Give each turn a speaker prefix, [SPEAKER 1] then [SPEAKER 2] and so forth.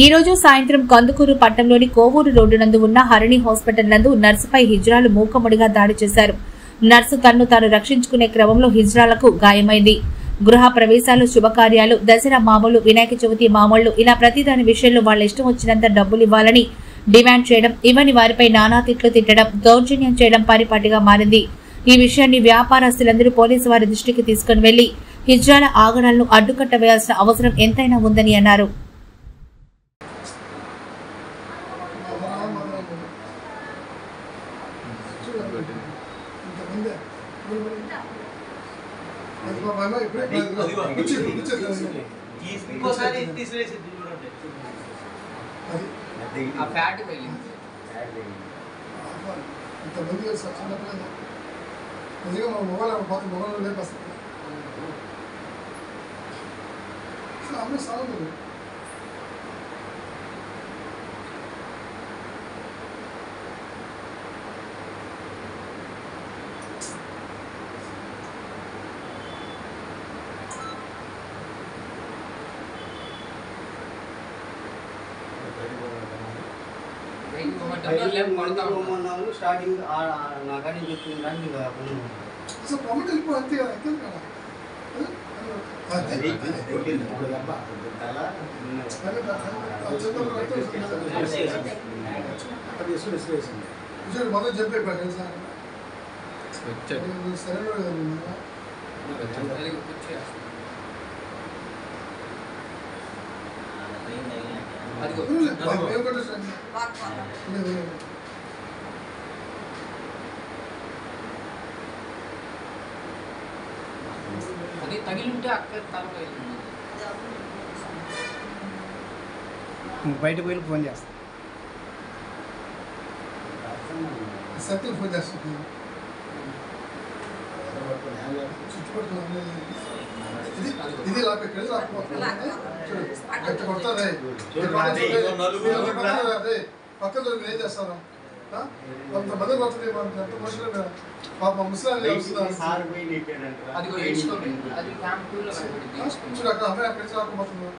[SPEAKER 1] ఈ రోజు సాయంత్రం కందుకూరు పట్టణంలోని కోవూరు రోడ్డు నందు ఉన్న హరిణి హాస్పిటల్ నందు నర్సుపై హిజ్రాలు మూకముడిగా దాడి చేశారు. నర్సు తన్ను తాను రక్షించుకునే క్రమంలో హిజ్రాలకు గాయమైంది. గృహ ప్రవేశాలు, శుభకార్యాలు, దసరా మామూలు, వినాయక చవితి మామూళ్లు ఇలా ప్రతిదాని విషయంలో వాళ్ళ ఇష్టం వచ్చినంత డబ్బులు ఇవ్వాలని డిమాండ్ చేయడం, ఇవని వారిపై నానా తిట్లు తిట్టడం, దౌర్జన్యం చేయడం పరిపాటిగా మారింది. ఈ విషయాన్ని వ్యాపారస్తులందరూ పోలీసు వారి దృష్టికి తీసుకుని వెళ్లి హిజ్రాల ఆగడాలను అడ్డుకట్ట వేయాల్సిన అవసరం ఎంతైనా ఉందని అన్నారు.
[SPEAKER 2] స్టార్టింగ్ నాకని చెప్పిందని
[SPEAKER 3] మొదలు చెప్పే
[SPEAKER 4] అది తగిలింటే అక్కడ తలపై
[SPEAKER 5] బయట పోయి ఫోన్ చేస్తా.
[SPEAKER 3] సత్యం ఫోన్ చేస్తుంది. ఇది లాక్కెళ్ళి కొడుతుంది. పక్కన ఏం చేస్తాను కొంతమంది కొడుతుంది. ఎంత మనుషులు పాప ముసలి
[SPEAKER 4] అది
[SPEAKER 3] చూడు అక్కడ అమ్మాయి అక్కడి నుంచి రాకపోతుంది.